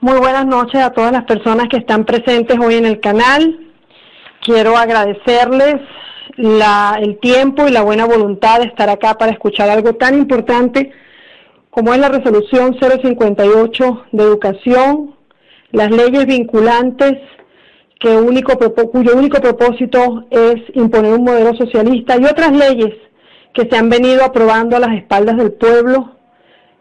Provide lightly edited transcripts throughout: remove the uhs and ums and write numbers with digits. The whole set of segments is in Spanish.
Muy buenas noches a todas las personas que están presentes hoy en el canal. Quiero agradecerles el tiempo y la buena voluntad de estar acá para escuchar algo tan importante como es la resolución 058 de educación, las leyes vinculantes cuyo único propósito es imponer un modelo socialista y otras leyes que se han venido aprobando a las espaldas del pueblo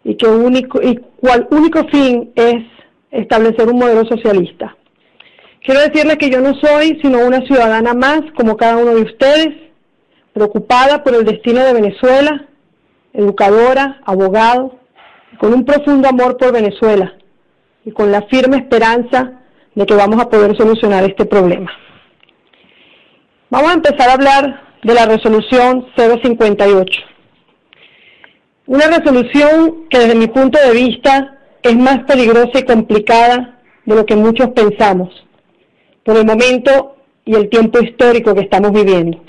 y cual único fin es establecer un modelo socialista. Quiero decirles que yo no soy sino una ciudadana más, como cada uno de ustedes, preocupada por el destino de Venezuela, educadora, abogado, con un profundo amor por Venezuela y con la firme esperanza de que vamos a poder solucionar este problema. Vamos a empezar a hablar de la resolución 058. Una resolución que desde mi punto de vista es más peligrosa y complicada de lo que muchos pensamos, por el momento y el tiempo histórico que estamos viviendo.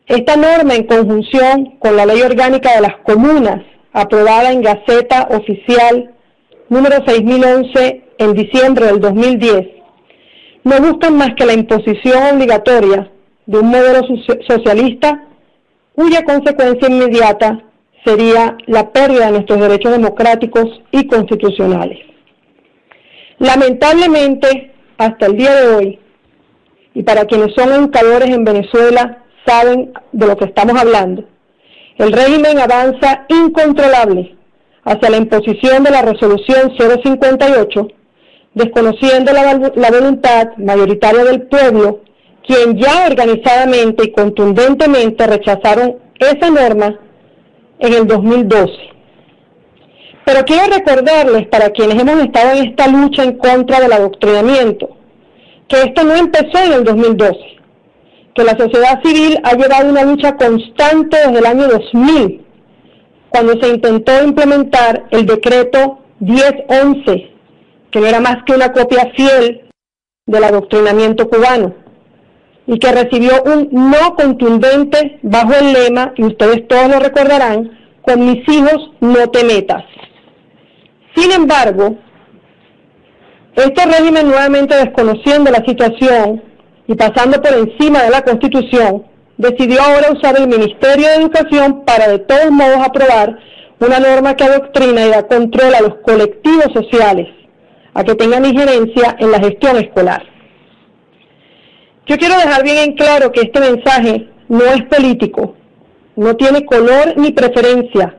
Esta norma, en conjunción con la Ley Orgánica de las Comunas, aprobada en Gaceta Oficial número 6011 en diciembre del 2010, no buscan más que la imposición obligatoria de un modelo socialista cuya consecuencia inmediata sería la pérdida de nuestros derechos democráticos y constitucionales. Lamentablemente, hasta el día de hoy, y para quienes son educadores en Venezuela saben de lo que estamos hablando, el régimen avanza incontrolable hacia la imposición de la resolución 058, desconociendo la voluntad mayoritaria del pueblo, quien ya organizadamente y contundentemente rechazaron esa norma en el 2012. Pero quiero recordarles, para quienes hemos estado en esta lucha en contra del adoctrinamiento, que esto no empezó en el 2012, que la sociedad civil ha llevado una lucha constante desde el año 2000, cuando se intentó implementar el decreto 1011, que no era más que una copia fiel del adoctrinamiento cubano, y que recibió un no contundente bajo el lema, y ustedes todos lo recordarán, con mis hijos no te metas. Sin embargo, este régimen, nuevamente desconociendo la situación y pasando por encima de la Constitución, decidió ahora usar el Ministerio de Educación para de todos modos aprobar una norma que adoctrina y da control a los colectivos sociales a que tengan injerencia en la gestión escolar. Yo quiero dejar bien en claro que este mensaje no es político, no tiene color ni preferencia.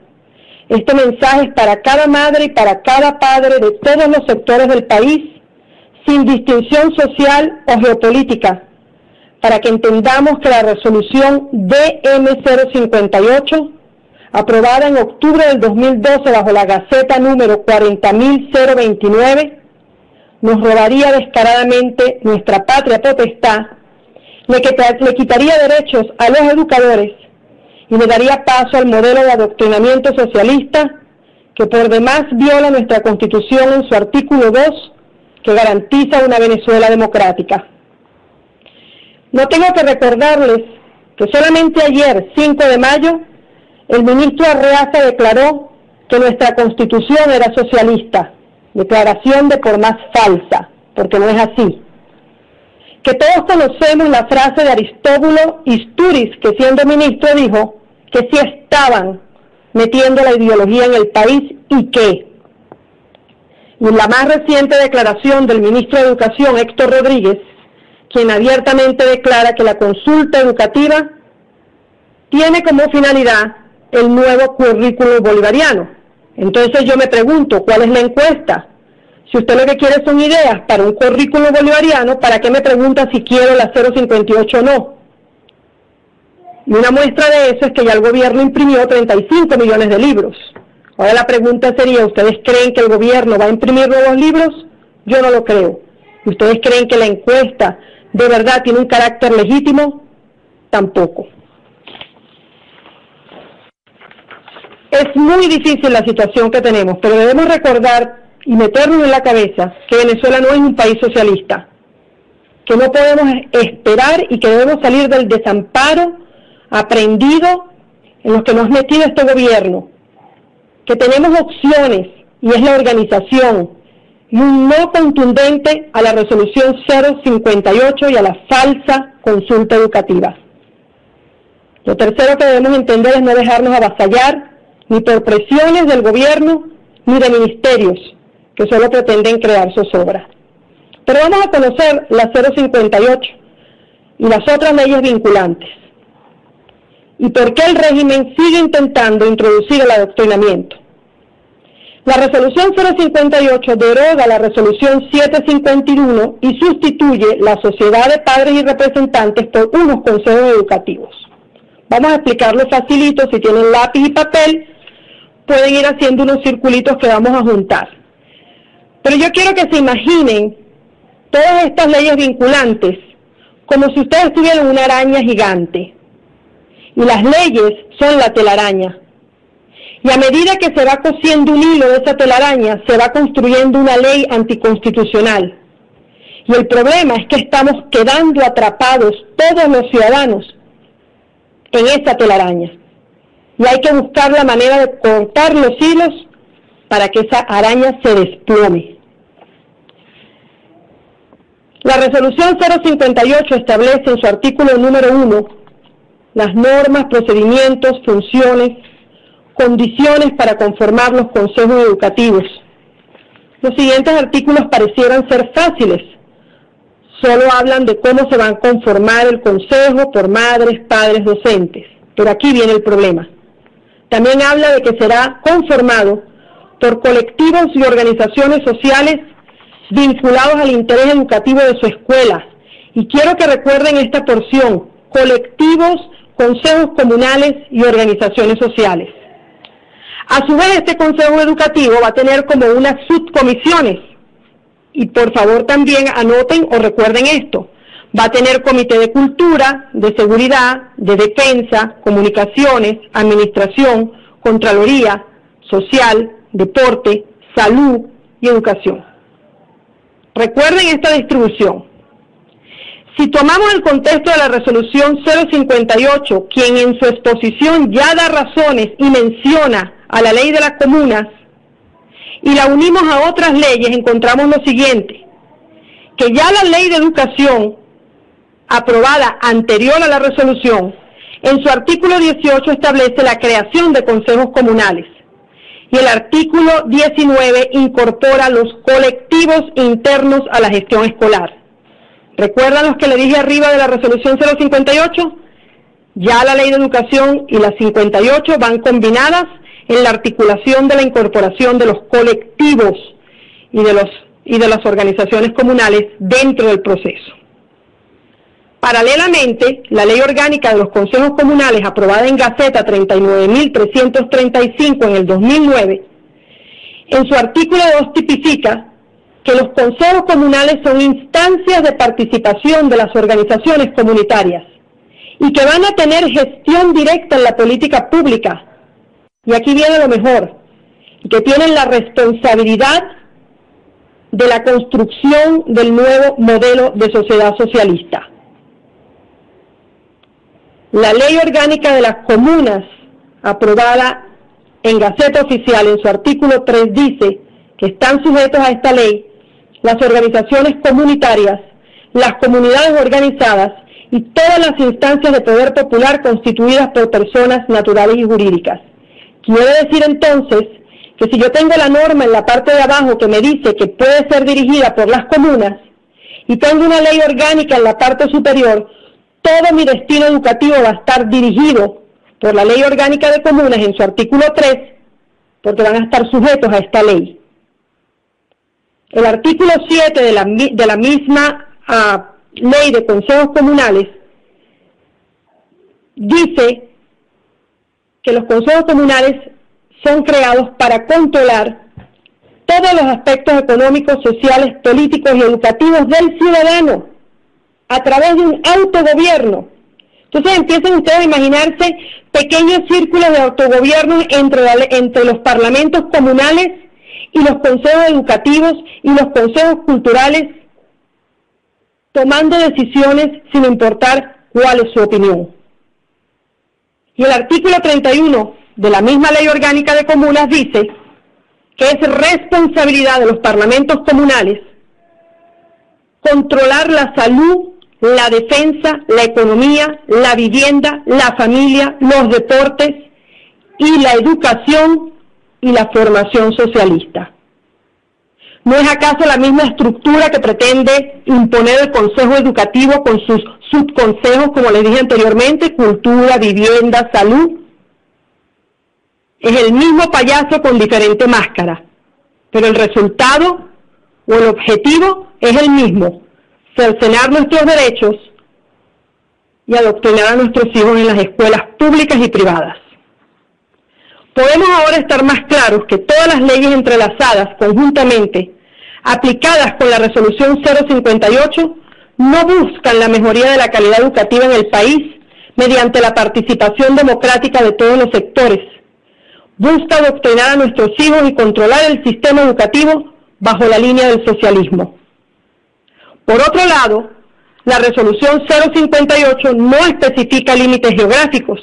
Este mensaje es para cada madre y para cada padre de todos los sectores del país, sin distinción social o geopolítica, para que entendamos que la resolución DM058, aprobada en octubre del 2012 bajo la Gaceta número 40.029, nos robaría descaradamente nuestra patria potestad, le quitaría derechos a los educadores y le daría paso al modelo de adoctrinamiento socialista que por demás viola nuestra Constitución en su artículo 2, que garantiza una Venezuela democrática. No tengo que recordarles que solamente ayer, 5 de mayo, el ministro Arreaza declaró que nuestra Constitución era socialista, declaración de por más falsa, porque no es así. Que todos conocemos la frase de Aristóbulo Istúriz, que siendo ministro dijo que sí estaban metiendo la ideología en el país y que. Y en la más reciente declaración del ministro de Educación, Héctor Rodríguez, quien abiertamente declara que la consulta educativa tiene como finalidad el nuevo currículo bolivariano. Entonces yo me pregunto, ¿cuál es la encuesta? Si usted lo que quiere son ideas para un currículo bolivariano, ¿para qué me pregunta si quiero la 058 o no? Y una muestra de eso es que ya el gobierno imprimió 35 millones de libros. Ahora la pregunta sería, ¿ustedes creen que el gobierno va a imprimir nuevos libros? Yo no lo creo. ¿Ustedes creen que la encuesta de verdad tiene un carácter legítimo? Tampoco. Es muy difícil la situación que tenemos, pero debemos recordar y meternos en la cabeza que Venezuela no es un país socialista, que no podemos esperar y que debemos salir del desamparo aprendido en los que nos ha metido este gobierno, que tenemos opciones y es la organización, y un no contundente a la resolución 058 y a la falsa consulta educativa. Lo tercero que debemos entender es no dejarnos avasallar ni por presiones del gobierno ni de ministerios que solo pretenden crear zozobra. Pero vamos a conocer la 058 y las otras leyes vinculantes. ¿Y por qué el régimen sigue intentando introducir el adoctrinamiento? La resolución 058 deroga la resolución 751 y sustituye la sociedad de padres y representantes por unos consejos educativos. Vamos a explicarlo facilito. Si tienen lápiz y papel, pueden ir haciendo unos circulitos que vamos a juntar. Pero yo quiero que se imaginen todas estas leyes vinculantes como si ustedes tuvieran una araña gigante. Y las leyes son la telaraña. Y a medida que se va cosiendo un hilo de esa telaraña, se va construyendo una ley anticonstitucional. Y el problema es que estamos quedando atrapados todos los ciudadanos en esa telaraña. Y hay que buscar la manera de cortar los hilos para que esa araña se desplome. La resolución 058 establece en su artículo número 1 las normas, procedimientos, funciones, condiciones para conformar los consejos educativos. Los siguientes artículos parecieran ser fáciles. Solo hablan de cómo se va a conformar el consejo por madres, padres, docentes. Pero aquí viene el problema. También habla de que será conformado por colectivos y organizaciones sociales vinculados al interés educativo de su escuela. Y quiero que recuerden esta porción: colectivos, consejos comunales y organizaciones sociales. A su vez, este consejo educativo va a tener como unas subcomisiones. Y por favor también anoten o recuerden esto: va a tener comité de cultura, de seguridad, de defensa, comunicaciones, administración, contraloría, social, deporte, salud y educación. Recuerden esta distribución. Si tomamos el contexto de la resolución 058, quien en su exposición ya da razones y menciona a la ley de las comunas, y la unimos a otras leyes, encontramos lo siguiente: que ya la ley de educación aprobada anterior a la resolución, en su artículo 18 establece la creación de consejos comunales, y el artículo 19 incorpora los colectivos internos a la gestión escolar. ¿Recuerdan los que le dije arriba de la resolución 058? Ya la ley de educación y la 58 van combinadas en la articulación de la incorporación de los colectivos y de las organizaciones comunales dentro del proceso. Paralelamente, la Ley Orgánica de los Consejos Comunales, aprobada en Gaceta 39.335 en el 2009, en su artículo 2 tipifica que los consejos comunales son instancias de participación de las organizaciones comunitarias y que van a tener gestión directa en la política pública. Y aquí viene lo mejor: y que tienen la responsabilidad de la construcción del nuevo modelo de sociedad socialista. La Ley Orgánica de las Comunas, aprobada en Gaceta Oficial, en su artículo 3 dice que están sujetos a esta ley las organizaciones comunitarias, las comunidades organizadas y todas las instancias de poder popular constituidas por personas naturales y jurídicas. Quiere decir entonces que si yo tengo la norma en la parte de abajo que me dice que puede ser dirigida por las comunas y tengo una ley orgánica en la parte superior, todo mi destino educativo va a estar dirigido por la Ley Orgánica de Comunas en su artículo 3, porque van a estar sujetos a esta ley. El artículo 7 de la misma Ley de Consejos Comunales dice que los consejos comunales son creados para controlar todos los aspectos económicos, sociales, políticos y educativos del ciudadano a través de un autogobierno. Entonces empiezan ustedes a imaginarse pequeños círculos de autogobierno entre los parlamentos comunales y los consejos educativos y los consejos culturales, tomando decisiones sin importar cuál es su opinión. Y el artículo 31 de la misma Ley Orgánica de Comunas dice que es responsabilidad de los parlamentos comunales controlar la salud, la defensa, la economía, la vivienda, la familia, los deportes y la educación y la formación socialista. ¿No es acaso la misma estructura que pretende imponer el Consejo Educativo con sus subconsejos, como les dije anteriormente, cultura, vivienda, salud? Es el mismo payaso con diferente máscara, pero el resultado o el objetivo es el mismo: cercenar nuestros derechos y adoctrinar a nuestros hijos en las escuelas públicas y privadas. Podemos ahora estar más claros que todas las leyes entrelazadas conjuntamente, aplicadas con la Resolución 058, no buscan la mejoría de la calidad educativa en el país mediante la participación democrática de todos los sectores. Busca adoctrinar a nuestros hijos y controlar el sistema educativo bajo la línea del socialismo. Por otro lado, la Resolución 058 no especifica límites geográficos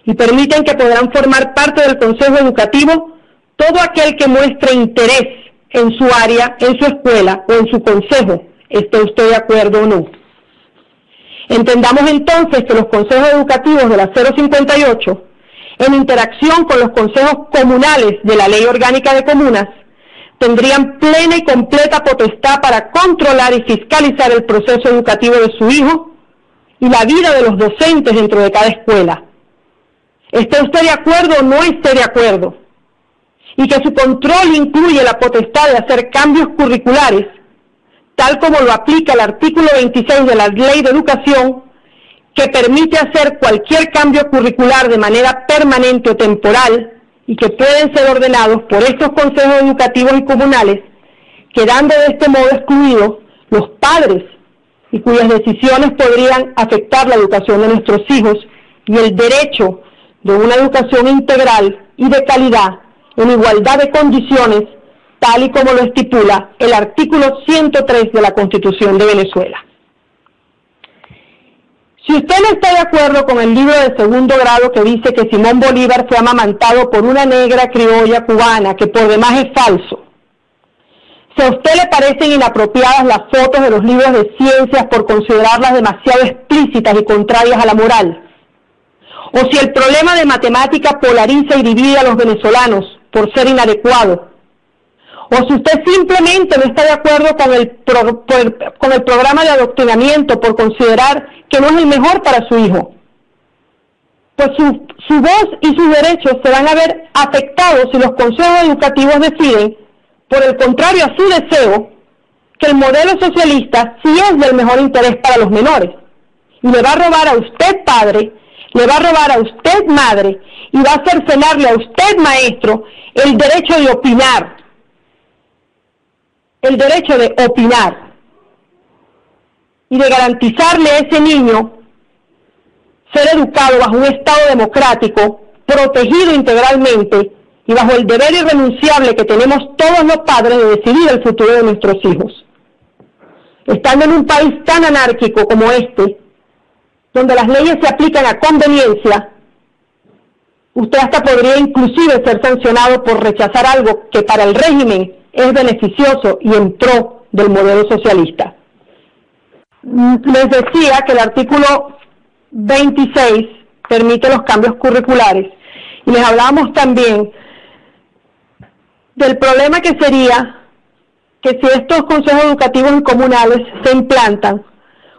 y permiten que podrán formar parte del Consejo Educativo todo aquel que muestre interés en su área, en su escuela o en su consejo, esté usted de acuerdo o no. Entendamos entonces que los consejos educativos de la 058, en interacción con los consejos comunales de la Ley Orgánica de Comunas, tendrían plena y completa potestad para controlar y fiscalizar el proceso educativo de su hijo y la vida de los docentes dentro de cada escuela. ¿Esté usted de acuerdo o no esté de acuerdo? Y que su control incluye la potestad de hacer cambios curriculares, tal como lo aplica el artículo 26 de la Ley de Educación, que permite hacer cualquier cambio curricular de manera permanente o temporal y que pueden ser ordenados por estos consejos educativos y comunales, quedando de este modo excluidos los padres y cuyas decisiones podrían afectar la educación de nuestros hijos y el derecho de una educación integral y de calidad en igualdad de condiciones, tal y como lo estipula el artículo 103 de la Constitución de Venezuela. Si usted no está de acuerdo con el libro de segundo grado que dice que Simón Bolívar fue amamantado por una negra criolla cubana, que por demás es falso, si a usted le parecen inapropiadas las fotos de los libros de ciencias por considerarlas demasiado explícitas y contrarias a la moral, o si el problema de matemática polariza y divide a los venezolanos por ser inadecuado, o si usted simplemente no está de acuerdo con el programa de adoctrinamiento por considerar que no es el mejor para su hijo, pues su voz y sus derechos se van a ver afectados si los consejos educativos deciden, por el contrario a su deseo, que el modelo socialista sí es del mejor interés para los menores, y le va a robar a usted padre, le va a robar a usted madre, y va a cercenarle a usted maestro el derecho de opinar, y de garantizarle a ese niño ser educado bajo un Estado democrático, protegido integralmente y bajo el deber irrenunciable que tenemos todos los padres de decidir el futuro de nuestros hijos. Estando en un país tan anárquico como este, donde las leyes se aplican a conveniencia, usted hasta podría inclusive ser sancionado por rechazar algo que para el régimen es beneficioso y en pro del modelo socialista. Les decía que el artículo 26 permite los cambios curriculares y les hablábamos también del problema que sería que si estos consejos educativos y comunales se implantan,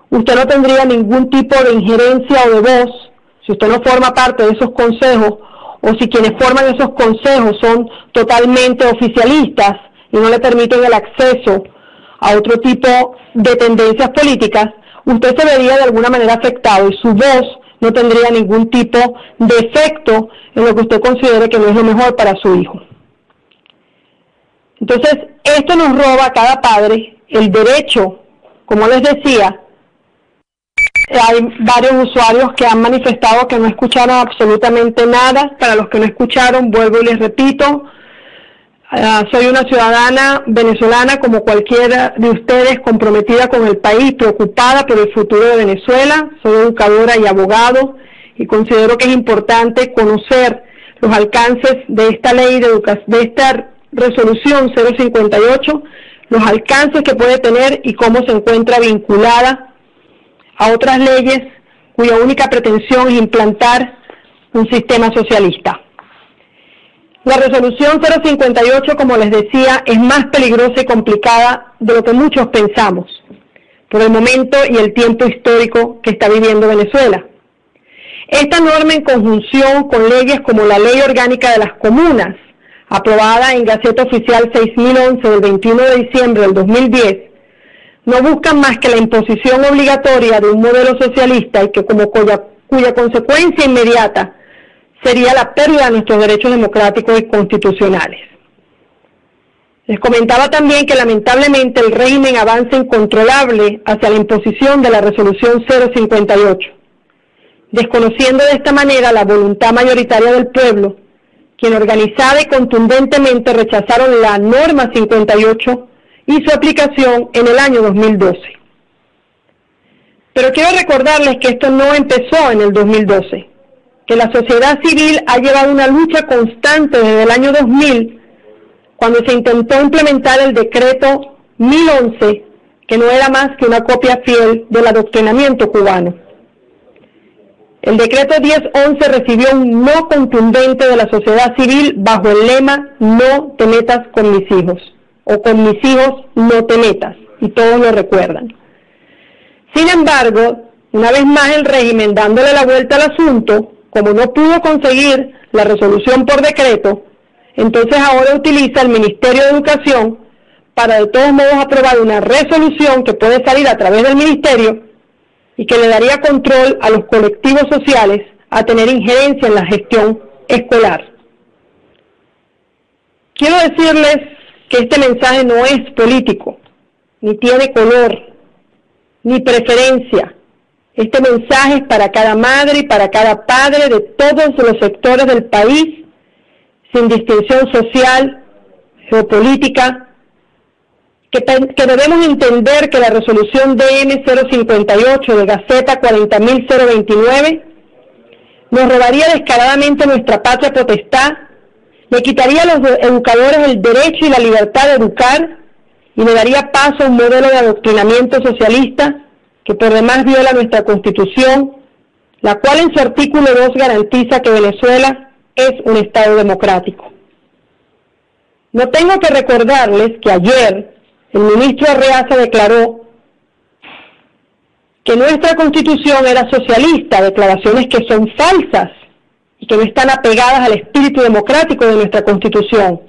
usted no tendría ningún tipo de injerencia o de voz si usted no forma parte de esos consejos, o si quienes forman esos consejos son totalmente oficialistas y no le permiten el acceso a otro tipo de tendencias políticas, usted se vería de alguna manera afectado y su voz no tendría ningún tipo de efecto en lo que usted considere que no es lo mejor para su hijo. Entonces, esto nos roba a cada padre el derecho, como les decía. Hay varios usuarios que han manifestado que no escucharon absolutamente nada. Para los que no escucharon, vuelvo y les repito, soy una ciudadana venezolana como cualquiera de ustedes, comprometida con el país, preocupada por el futuro de Venezuela. Soy educadora y abogado y considero que es importante conocer los alcances de esta ley de esta resolución 058, los alcances que puede tener y cómo se encuentra vinculada a otras leyes cuya única pretensión es implantar un sistema socialista. La resolución 058, como les decía, es más peligrosa y complicada de lo que muchos pensamos, por el momento y el tiempo histórico que está viviendo Venezuela. Esta norma, en conjunción con leyes como la Ley Orgánica de las Comunas, aprobada en Gaceta Oficial 6011 del 21 de diciembre del 2010, no buscan más que la imposición obligatoria de un modelo socialista y que cuya consecuencia inmediata sería la pérdida de nuestros derechos democráticos y constitucionales. Les comentaba también que lamentablemente el régimen avanza incontrolable hacia la imposición de la resolución 058, desconociendo de esta manera la voluntad mayoritaria del pueblo, quien organizada y contundentemente rechazaron la norma 58 y su aplicación en el año 2012. Pero quiero recordarles que esto no empezó en el 2012, que la sociedad civil ha llevado una lucha constante desde el año 2000, cuando se intentó implementar el decreto 1011, que no era más que una copia fiel del adoctrinamiento cubano. El decreto 1011 recibió un no contundente de la sociedad civil bajo el lema "No te metas con mis hijos", o "Con mis hijos no te metas", y todos lo recuerdan. Sin embargo, una vez más el régimen, dándole la vuelta al asunto, como no pudo conseguir la resolución por decreto, entonces ahora utiliza el Ministerio de Educación para de todos modos aprobar una resolución que puede salir a través del Ministerio y que le daría control a los colectivos sociales a tener injerencia en la gestión escolar. Quiero decirles que este mensaje no es político, ni tiene color, ni preferencia. Este mensaje es para cada madre y para cada padre de todos los sectores del país, sin distinción social, geopolítica, que debemos entender que la resolución DM 058 de Gaceta 40.029 nos robaría descaradamente nuestra patria potestad, le quitaría a los educadores el derecho y la libertad de educar y le daría paso a un modelo de adoctrinamiento socialista que por demás viola nuestra Constitución, la cual en su artículo 2 garantiza que Venezuela es un Estado democrático. No tengo que recordarles que ayer el ministro Arreaza declaró que nuestra Constitución era socialista, declaraciones que son falsas y que no están apegadas al espíritu democrático de nuestra Constitución.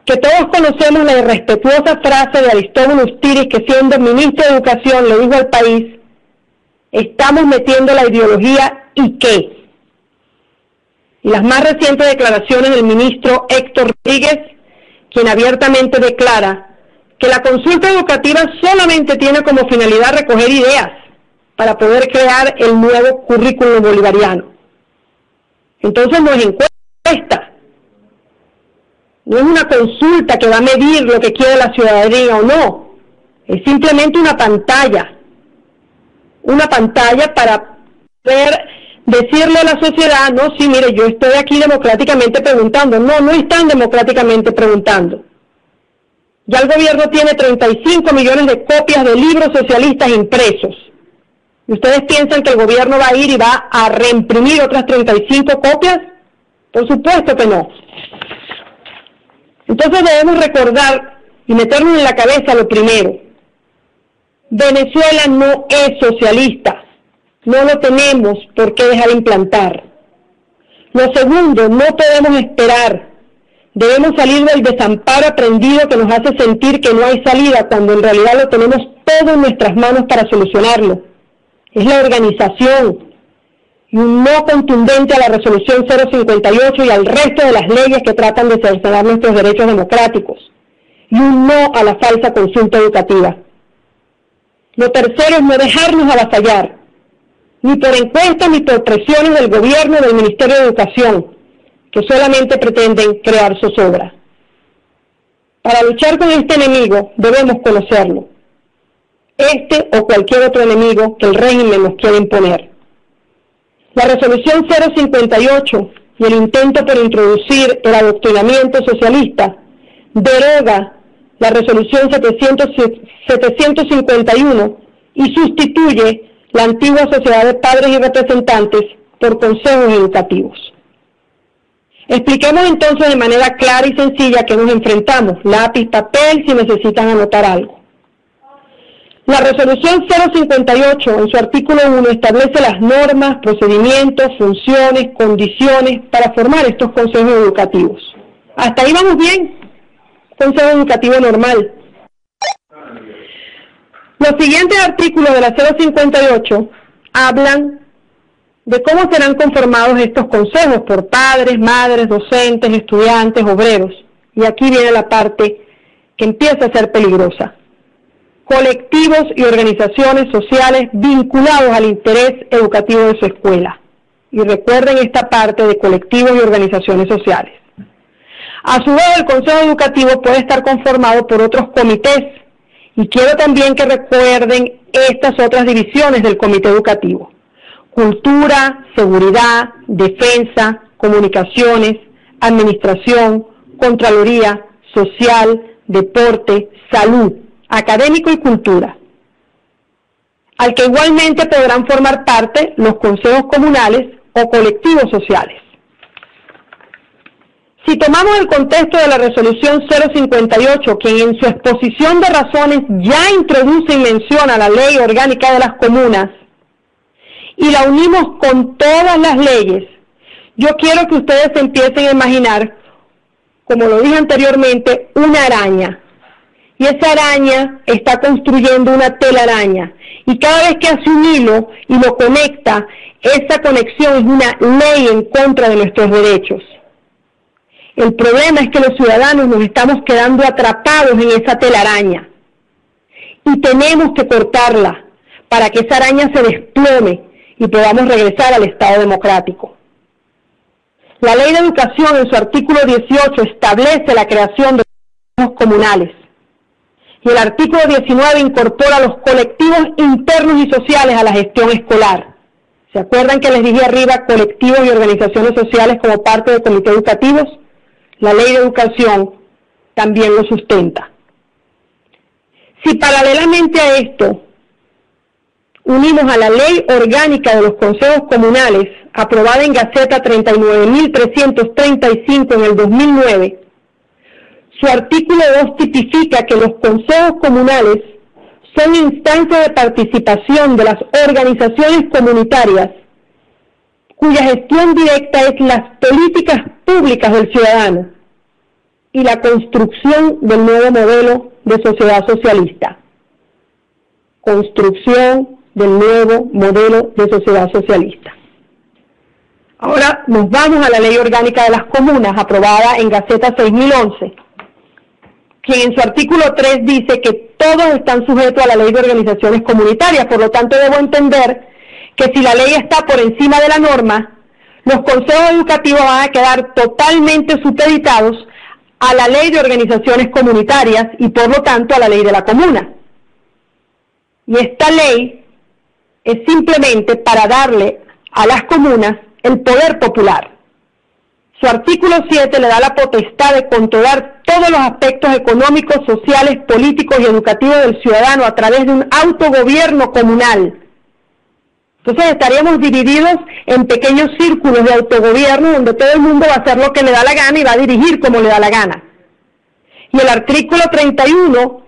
Que todos conocemos la irrespetuosa frase de Aristóbulo Ustiris, que siendo ministro de Educación le dijo al país: estamos metiendo la ideología ¿y qué? Y las más recientes declaraciones del ministro Héctor Rodríguez, quien abiertamente declara que la consulta educativa solamente tiene como finalidad recoger ideas para poder crear el nuevo currículum bolivariano. Entonces no es encuesta, no es una consulta que va a medir lo que quiere la ciudadanía o no, es simplemente una pantalla para poder decirle a la sociedad: no, sí, mire, yo estoy aquí democráticamente preguntando. No están democráticamente preguntando. Ya el gobierno tiene 35 millones de copias de libros socialistas impresos. ¿Y ustedes piensan que el gobierno va a ir y va a reimprimir otras 35 copias? Por supuesto que no. Entonces debemos recordar y meternos en la cabeza lo primero: Venezuela no es socialista, no lo tenemos por qué dejar implantar. Lo segundo, no podemos esperar. Debemos salir del desamparo aprendido que nos hace sentir que no hay salida, cuando en realidad lo tenemos todo en nuestras manos para solucionarlo. Es la organización y un no contundente a la resolución 058 y al resto de las leyes que tratan de cercenar nuestros derechos democráticos, y un no a la falsa consulta educativa. Lo tercero es no dejarnos avasallar, ni por encuestas ni por presiones del gobierno o del Ministerio de Educación, que solamente pretenden crear zozobra. Para luchar con este enemigo debemos conocerlo, este o cualquier otro enemigo que el régimen nos quiere imponer. La resolución 058 y el intento por introducir el adoctrinamiento socialista deroga la resolución 751 y sustituye la antigua Sociedad de Padres y Representantes por consejos educativos. Expliquemos entonces de manera clara y sencilla a qué nos enfrentamos. Lápiz, papel, si necesitan anotar algo. La resolución 058, en su artículo 1, establece las normas, procedimientos, funciones, condiciones para formar estos consejos educativos. Hasta ahí vamos bien. Consejo educativo normal. Los siguientes artículos de la 058 hablan de cómo serán conformados estos consejos por padres, madres, docentes, estudiantes, obreros. Y aquí viene la parte que empieza a ser peligrosa. Colectivos y organizaciones sociales vinculados al interés educativo de su escuela. Y recuerden esta parte de colectivos y organizaciones sociales. A su vez, el Consejo Educativo puede estar conformado por otros comités. Y quiero también que recuerden estas otras divisiones del Comité Educativo. Cultura, seguridad, defensa, comunicaciones, administración, contraloría, social, deporte, salud, académico y cultura. Al que igualmente podrán formar parte los consejos comunales o colectivos sociales. Si tomamos el contexto de la resolución 058, quien en su exposición de razones ya introduce y menciona la ley orgánica de las comunas, y la unimos con todas las leyes, yo quiero que ustedes empiecen a imaginar, como lo dije anteriormente, una araña. Y esa araña está construyendo una telaraña. Y cada vez que hace un hilo y lo conecta, esa conexión es una ley en contra de nuestros derechos. El problema es que los ciudadanos nos estamos quedando atrapados en esa telaraña. Y tenemos que cortarla para que esa araña se desplome y podamos regresar al Estado democrático. La Ley de Educación en su artículo 18 establece la creación de consejos comunales. Y el artículo 19 incorpora los colectivos internos y sociales a la gestión escolar. ¿Se acuerdan que les dije arriba colectivos y organizaciones sociales como parte de comités educativos? La Ley de Educación también lo sustenta. Si paralelamente a esto unimos a la Ley Orgánica de los Consejos Comunales, aprobada en Gaceta 39.335 en el 2009, su artículo 2 tipifica que los consejos comunales son instancias de participación de las organizaciones comunitarias cuya gestión directa es las políticas públicas del ciudadano y la construcción del nuevo modelo de sociedad socialista. Construcción del nuevo modelo de sociedad socialista. Ahora nos vamos a la Ley Orgánica de las Comunas, aprobada en Gaceta 6011, quien en su artículo 3 dice que todos están sujetos a la Ley de Organizaciones Comunitarias. Por lo tanto, debo entender que si la ley está por encima de la norma, los consejos educativos van a quedar totalmente supeditados a la Ley de Organizaciones Comunitarias y por lo tanto a la Ley de la Comuna. Y esta ley es simplemente para darle a las comunas el poder popular. Su artículo 7 le da la potestad de controlar todos los aspectos económicos, sociales, políticos y educativos del ciudadano a través de un autogobierno comunal. Entonces estaríamos divididos en pequeños círculos de autogobierno donde todo el mundo va a hacer lo que le da la gana y va a dirigir como le da la gana. Y el artículo 31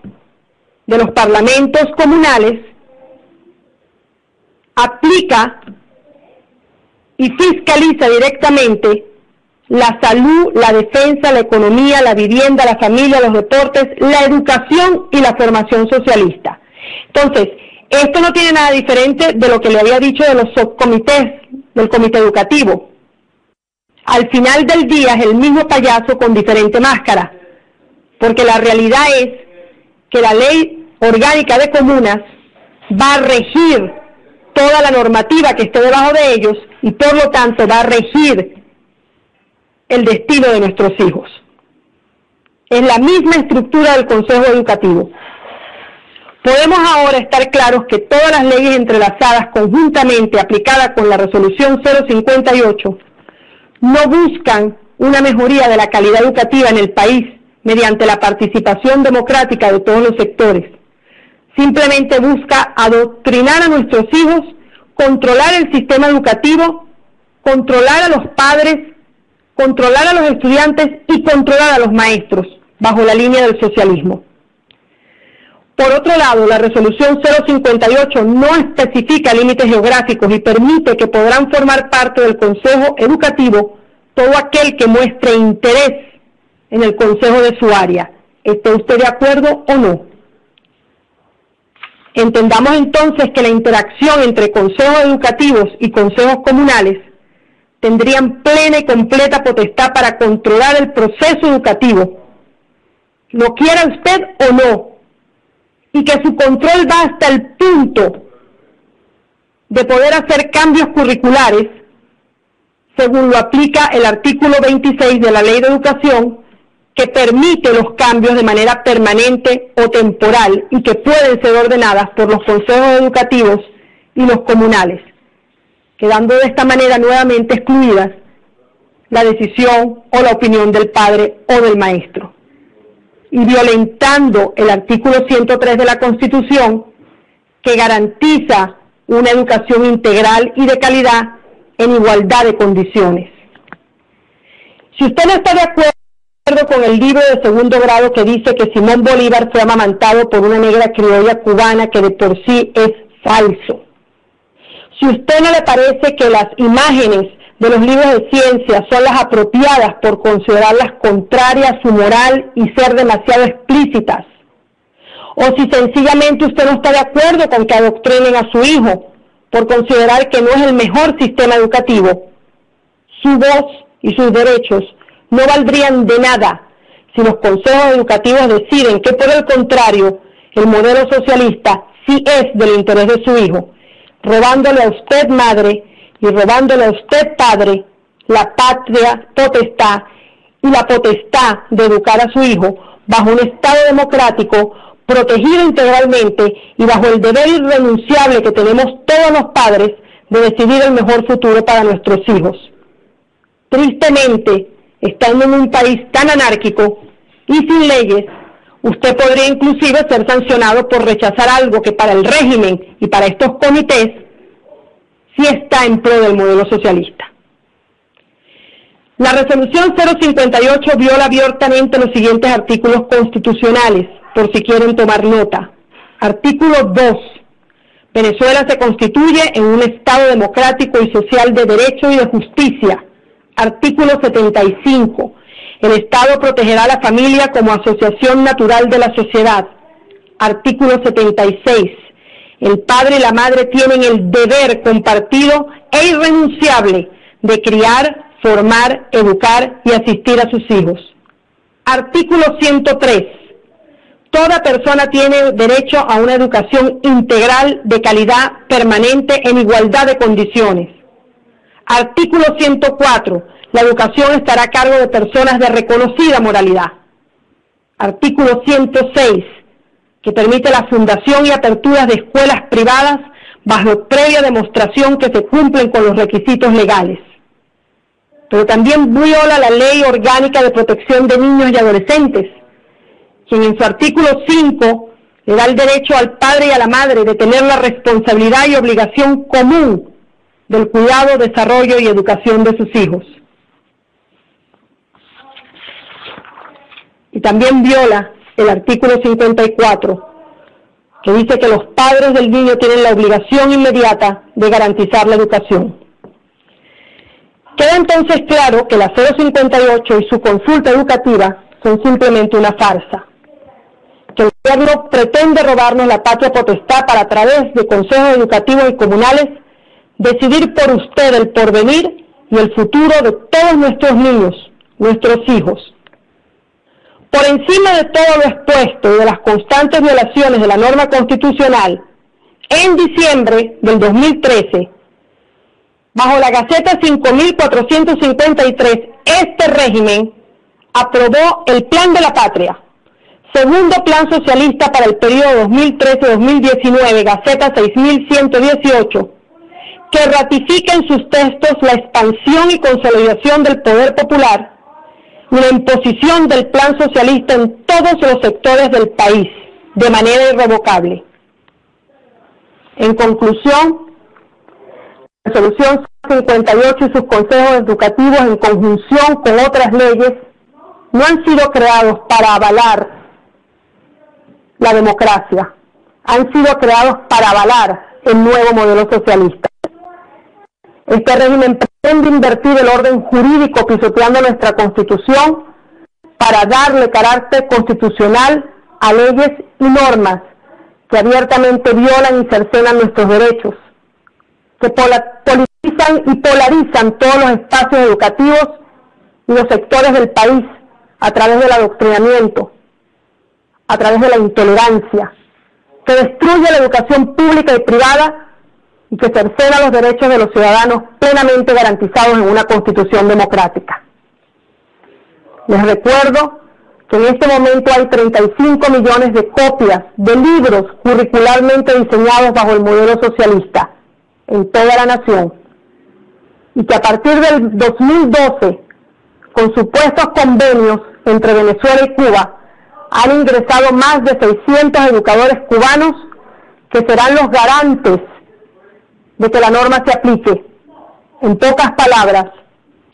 de los parlamentos comunales aplica y fiscaliza directamente la salud, la defensa, la economía, la vivienda, la familia, los deportes, la educación y la formación socialista. Entonces, esto no tiene nada diferente de lo que le había dicho de los subcomités del comité educativo. Al final del día es el mismo payaso con diferente máscara, porque la realidad es que la ley orgánica de comunas va a regir toda la normativa que esté debajo de ellos y por lo tanto va a regir el destino de nuestros hijos. Es la misma estructura del Consejo Educativo. Podemos ahora estar claros que todas las leyes entrelazadas conjuntamente aplicadas con la resolución 058 no buscan una mejoría de la calidad educativa en el país mediante la participación democrática de todos los sectores. Simplemente busca adoctrinar a nuestros hijos, controlar el sistema educativo, controlar a los padres, controlar a los estudiantes y controlar a los maestros, bajo la línea del socialismo. Por otro lado, la resolución 058 no especifica límites geográficos y permite que podrán formar parte del Consejo Educativo todo aquel que muestre interés en el consejo de su área. ¿Esté usted de acuerdo o no? Entendamos entonces que la interacción entre consejos educativos y consejos comunales tendrían plena y completa potestad para controlar el proceso educativo, lo quiera usted o no, y que su control va hasta el punto de poder hacer cambios curriculares, según lo aplica el artículo 26 de la Ley de Educación, que permite los cambios de manera permanente o temporal y que pueden ser ordenadas por los consejos educativos y los comunales, quedando de esta manera nuevamente excluidas la decisión o la opinión del padre o del maestro, y violentando el artículo 103 de la Constitución, que garantiza una educación integral y de calidad en igualdad de condiciones. Si usted no está de acuerdo con el libro de segundo grado que dice que Simón Bolívar fue amamantado por una negra criolla cubana, que de por sí es falso. Si a usted no le parece que las imágenes de los libros de ciencia son las apropiadas por considerarlas contrarias a su moral y ser demasiado explícitas, o si sencillamente usted no está de acuerdo con que adoctrinen a su hijo por considerar que no es el mejor sistema educativo, su voz y sus derechos no valdrían de nada si los consejos educativos deciden que, por el contrario, el modelo socialista sí es del interés de su hijo, robándole a usted, madre, y robándole a usted, padre, la patria potestad y la potestad de educar a su hijo bajo un Estado democrático, protegido integralmente y bajo el deber irrenunciable que tenemos todos los padres de decidir el mejor futuro para nuestros hijos. Tristemente, estando en un país tan anárquico y sin leyes, usted podría inclusive ser sancionado por rechazar algo que para el régimen y para estos comités sí está en pro del modelo socialista. La resolución 058 viola abiertamente los siguientes artículos constitucionales, por si quieren tomar nota. Artículo 2. Venezuela se constituye en un Estado democrático y social de derecho y de justicia. Artículo 75. El Estado protegerá a la familia como asociación natural de la sociedad. Artículo 76. El padre y la madre tienen el deber compartido e irrenunciable de criar, formar, educar y asistir a sus hijos. Artículo 103. Toda persona tiene derecho a una educación integral de calidad permanente en igualdad de condiciones. Artículo 104. La educación estará a cargo de personas de reconocida moralidad. Artículo 106. Que permite la fundación y aperturas de escuelas privadas bajo previa demostración que se cumplen con los requisitos legales. Pero también viola la Ley Orgánica de Protección de Niños y Adolescentes, quien en su artículo 5 le da el derecho al padre y a la madre de tener la responsabilidad y obligación común del cuidado, desarrollo y educación de sus hijos. Y también viola el artículo 54, que dice que los padres del niño tienen la obligación inmediata de garantizar la educación. Queda entonces claro que la 058 y su consulta educativa son simplemente una farsa, que el gobierno pretende robarnos la patria potestad para, a través de consejos educativos y comunales, decidir por usted el porvenir y el futuro de todos nuestros niños, nuestros hijos. Por encima de todo lo expuesto y de las constantes violaciones de la norma constitucional, en diciembre del 2013, bajo la Gaceta 5453, este régimen aprobó el Plan de la Patria, segundo plan socialista para el periodo 2013-2019, Gaceta 6118, que ratifica en sus textos la expansión y consolidación del poder popular y la imposición del plan socialista en todos los sectores del país, de manera irrevocable. En conclusión, la Resolución 58 y sus consejos educativos, en conjunción con otras leyes, no han sido creados para avalar la democracia, han sido creados para avalar el nuevo modelo socialista. Este régimen pretende invertir el orden jurídico pisoteando nuestra Constitución para darle carácter constitucional a leyes y normas que abiertamente violan y cercenan nuestros derechos, que politizan y polarizan todos los espacios educativos y los sectores del país a través del adoctrinamiento, a través de la intolerancia, que destruye la educación pública y privada y que cercena los derechos de los ciudadanos plenamente garantizados en una Constitución democrática. Les recuerdo que en este momento hay 35 millones de copias de libros curricularmente diseñados bajo el modelo socialista en toda la nación, y que a partir del 2012, con supuestos convenios entre Venezuela y Cuba, han ingresado más de 600 educadores cubanos que serán los garantes de que la norma se aplique. En pocas palabras,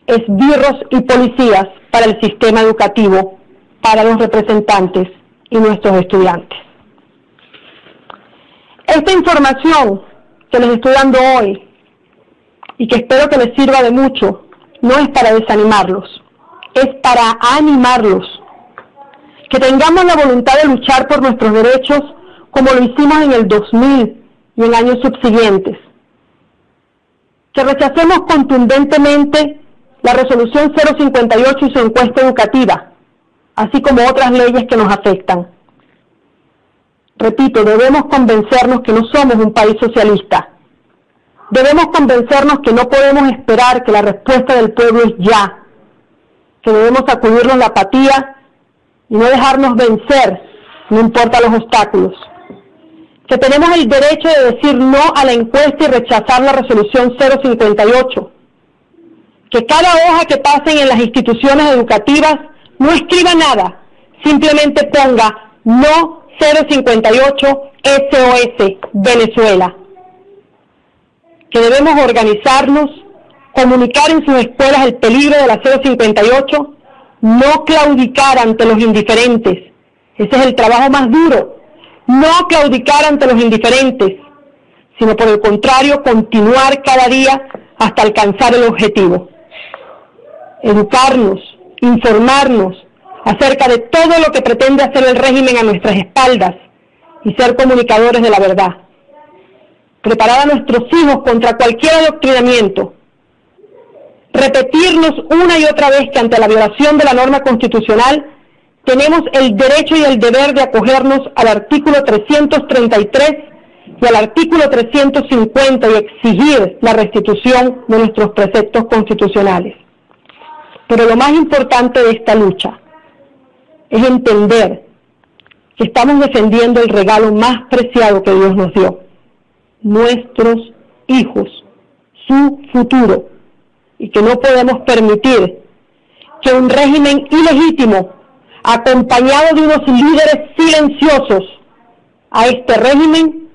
esbirros y policías para el sistema educativo, para los representantes y nuestros estudiantes. Esta información que les estoy dando hoy y que espero que les sirva de mucho, no es para desanimarlos, es para animarlos, que tengamos la voluntad de luchar por nuestros derechos como lo hicimos en el 2000 y en años subsiguientes, que rechacemos contundentemente la Resolución 058 y su encuesta educativa, así como otras leyes que nos afectan. Repito, debemos convencernos que no somos un país socialista. Debemos convencernos que no podemos esperar que la respuesta del pueblo es ya, que debemos sacudirnos la apatía y no dejarnos vencer, no importa los obstáculos. Que tenemos el derecho de decir no a la encuesta y rechazar la Resolución 058. Que cada hoja que pasen en las instituciones educativas no escriba nada, simplemente ponga no 058 SOS Venezuela. Que debemos organizarnos, comunicar en sus escuelas el peligro de la 058, no claudicar ante los indiferentes. Ese es el trabajo más duro, no claudicar ante los indiferentes, sino por el contrario, continuar cada día hasta alcanzar el objetivo. Educarnos, informarnos acerca de todo lo que pretende hacer el régimen a nuestras espaldas y ser comunicadores de la verdad. Preparar a nuestros hijos contra cualquier adoctrinamiento. Repetirnos una y otra vez que ante la violación de la norma constitucional tenemos el derecho y el deber de acogernos al artículo 333 y al artículo 350 y exigir la restitución de nuestros preceptos constitucionales. Pero lo más importante de esta lucha es entender que estamos defendiendo el regalo más preciado que Dios nos dio, nuestros hijos, su futuro, y que no podemos permitir que un régimen ilegítimo, acompañado de unos líderes silenciosos, a este régimen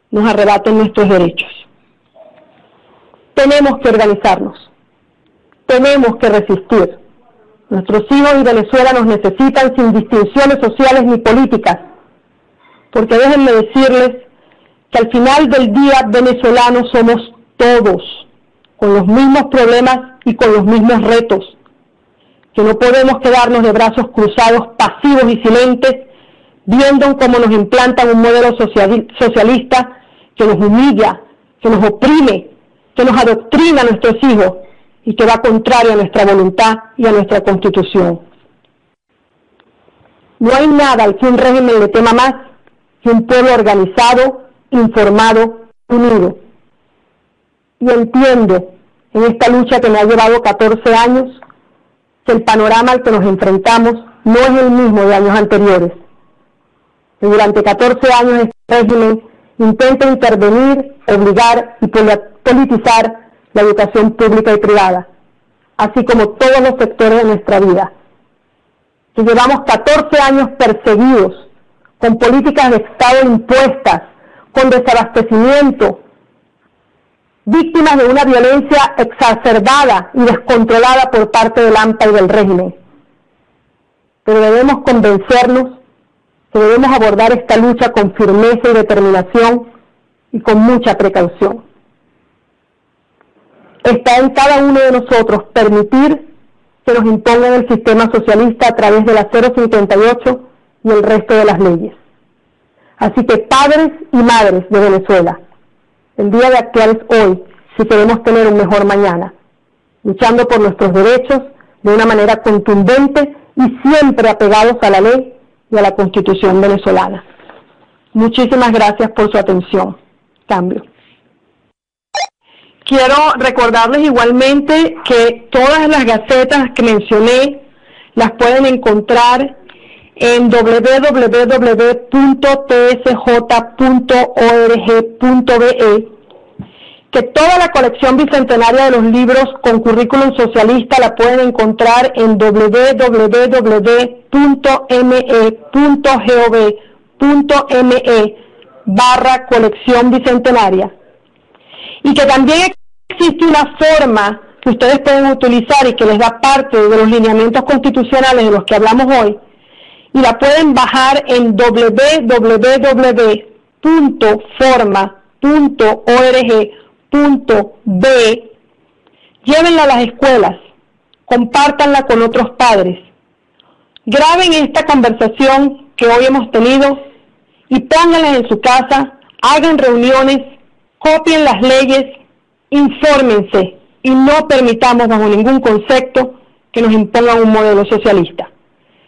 nos arrebaten nuestros derechos. Tenemos que organizarnos, tenemos que resistir. Nuestros hijos y Venezuela nos necesitan sin distinciones sociales ni políticas, porque déjenme decirles que al final del día venezolanos somos todos, con los mismos problemas y con los mismos retos, que no podemos quedarnos de brazos cruzados, pasivos y silentes, viendo cómo nos implantan un modelo socialista que nos humilla, que nos oprime, que nos adoctrina a nuestros hijos y que va contrario a nuestra voluntad y a nuestra Constitución. No hay nada al que un régimen le tema más que un pueblo organizado, informado, unido. Y entiendo, en esta lucha que me ha llevado 14 años, que el panorama al que nos enfrentamos no es el mismo de años anteriores. Que durante 14 años este régimen intenta intervenir, obligar y despolitizar la educación pública y privada, así como todos los sectores de nuestra vida. Que llevamos 14 años perseguidos, con políticas de Estado impuestas, con desabastecimiento, víctimas de una violencia exacerbada y descontrolada por parte del AMPA y del régimen. Pero debemos convencernos que debemos abordar esta lucha con firmeza y determinación y con mucha precaución. Está en cada uno de nosotros permitir que nos impongan el sistema socialista a través de la 058 y el resto de las leyes. Así que padres y madres de Venezuela, el día de actuar es hoy si queremos tener un mejor mañana, luchando por nuestros derechos de una manera contundente y siempre apegados a la ley y a la Constitución venezolana. Muchísimas gracias por su atención. Cambio. Quiero recordarles igualmente que todas las gacetas que mencioné las pueden encontrar en www.tsj.org.be, que toda la colección bicentenaria de los libros con currículum socialista la pueden encontrar en www.me.gov.me/colección bicentenaria, y que también existe una forma que ustedes pueden utilizar y que les da parte de los lineamientos constitucionales de los que hablamos hoy, y la pueden bajar en www.forma.org.be. Llévenla a las escuelas, compártanla con otros padres, graben esta conversación que hoy hemos tenido y pónganla en su casa, hagan reuniones, copien las leyes, infórmense y no permitamos bajo ningún concepto que nos impongan un modelo socialista.